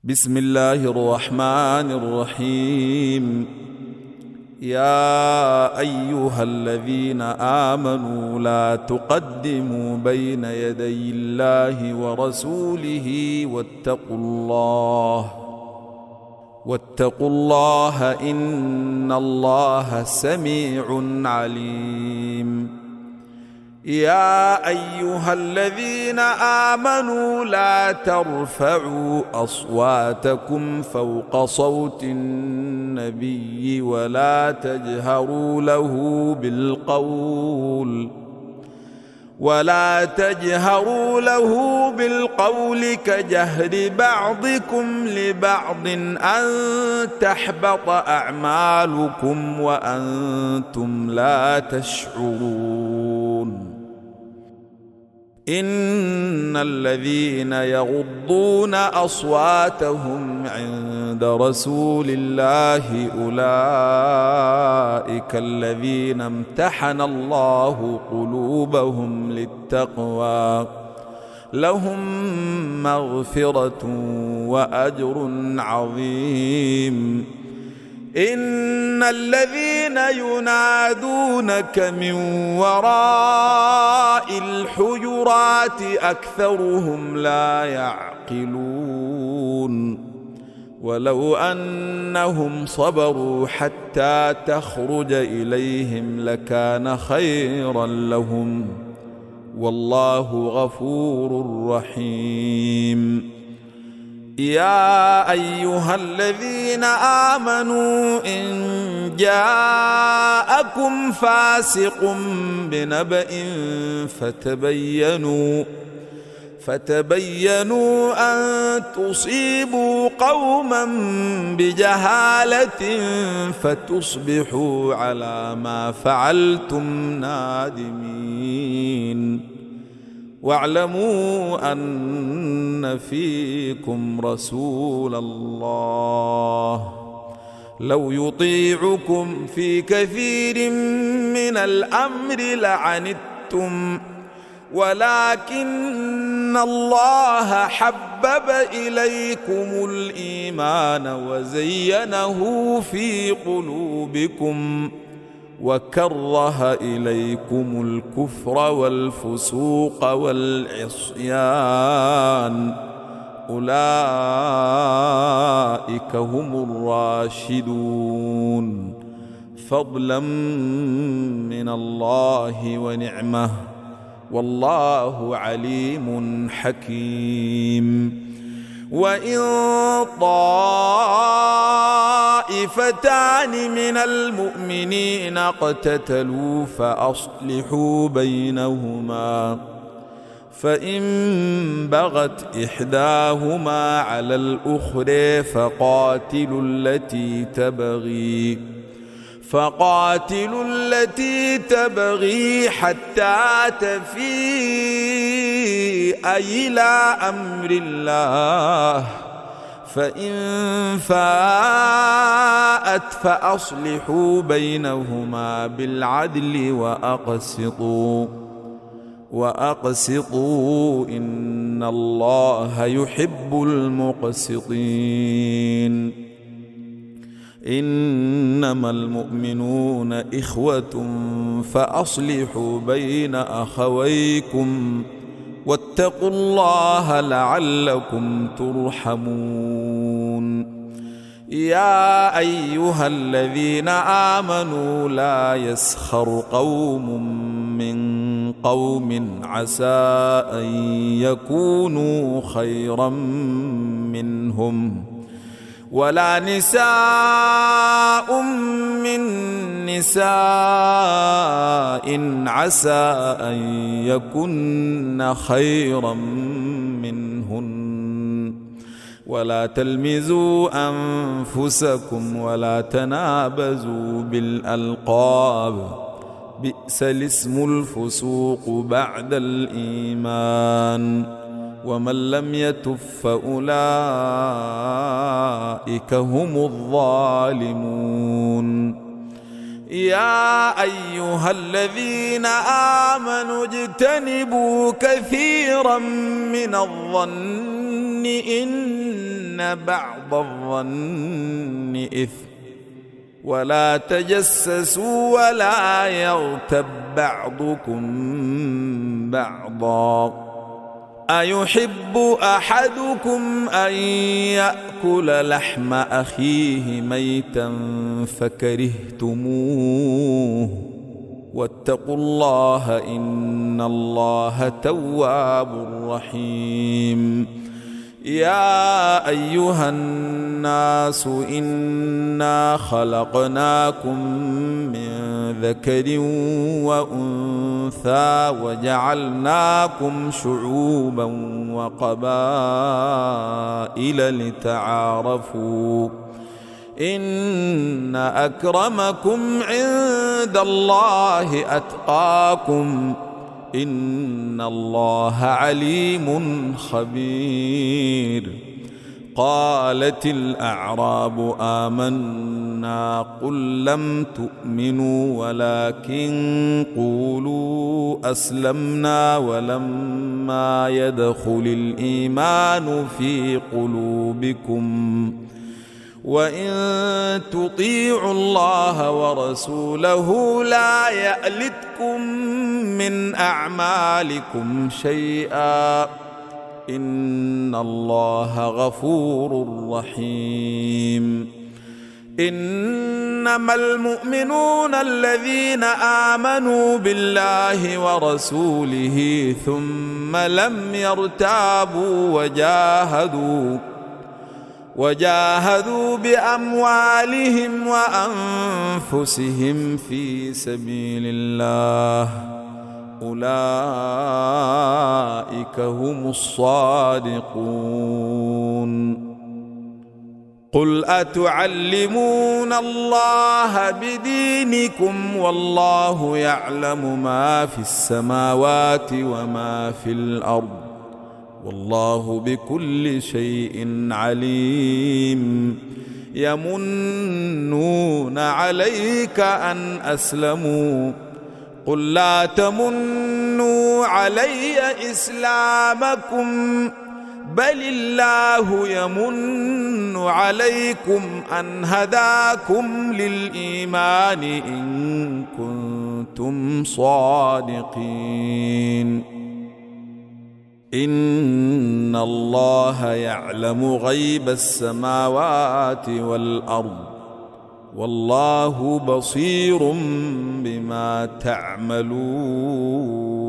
بسم الله الرحمن الرحيم. يا أيها الذين آمنوا لا تقدموا بين يدي الله ورسوله واتقوا الله إن الله سميع عليم. يا أيها الذين آمنوا لا ترفعوا أصواتكم فوق صوت النبي ولا تجهروا له بالقول كجهر بعضكم لبعض أن تحبط أعمالكم وأنتم لا تشعرون. إن الذين يغضون أصواتهم عند رسول الله أولئك الذين امتحن الله قلوبهم للتقوى لهم مغفرة وأجر عظيم. إن الذين ينادونك من وراء الحجرات أكثرهم لا يعقلون. ولو أنهم صبروا حتى تخرج إليهم لكان خيرا لهم والله غفور رحيم. يا أيها الذين آمنوا إن جاءكم فاسق بنبأ فتبينوا أن تصيبوا قوما بجهالة فتصبحوا على ما فعلتم نادمين. واعلموا أن فيكم رسول الله لو يطيعكم في كثير من الأمر لعنتم ولكن الله حبب إليكم الإيمان وزينه في قلوبكم وكره إليكم الكفر والفسوق والعصيان أولئك هم الراشدون فضلا من الله ونعمه والله عليم حكيم. وإن طائفتان من المؤمنين اقتتلوا فأصلحوا بينهما فإن بغت إحداهما على الأخرى فقاتلوا التي تبغي حتى تفيء إلى أمر الله فإن فاءت فأصلحوا بينهما بالعدل وأقسطوا إن الله يحب المقسطين. إنما المؤمنون إخوة فأصلحوا بين أخويكم واتقوا الله لعلكم ترحمون. يا أيها الذين آمنوا لا يسخر قوم من قوم عسى أن يكونوا خيرا منهم ولا نساء من نساء عسى أن يكن خيرا منهن ولا تلمزوا أنفسكم ولا تنابزوا بالألقاب بئس الاسم الفسوق بعد الإيمان ومن لم يتب فأولئك هم الظالمون. يا أيها الذين آمنوا اجتنبوا كثيرا من الظن إن إن بعض الظن إثم ولا تجسسوا ولا يغتب بعضكم بعضا أيحب أحدكم أن يأكل لحم أخيه ميتا فكرهتموه واتقوا الله إن الله تواب رحيم يا أيها الناس إنا خلقناكم من ذكر وأنثى وجعلناكم شعوبا وقبائل لتعارفوا إن أكرمكم عند الله أتقاكم إن الله عليم خبير قالت الأعراب آمنا قل لم تؤمنوا ولكن قولوا أسلمنا ولما يدخل الإيمان في قلوبكم وإن تطيعوا الله ورسوله لا يألتكم من أعمالكم شيئا إن الله غفور رحيم إنما المؤمنون الذين آمنوا بالله ورسوله ثم لم يرتابوا وجاهدوا بأموالهم وأنفسهم في سبيل الله أولئك هم الصادقون قل أتعلمون الله بدينكم والله يعلم ما في السماوات وما في الأرض والله بكل شيء عليم يمنون عليك أن أسلموا قل لا تمنوا علي إسلامكم بل الله يمن عليكم أن هداكم للإيمان إن كنتم صادقين إن الله يعلم غيب السماوات والأرض والله بصير بما تعملون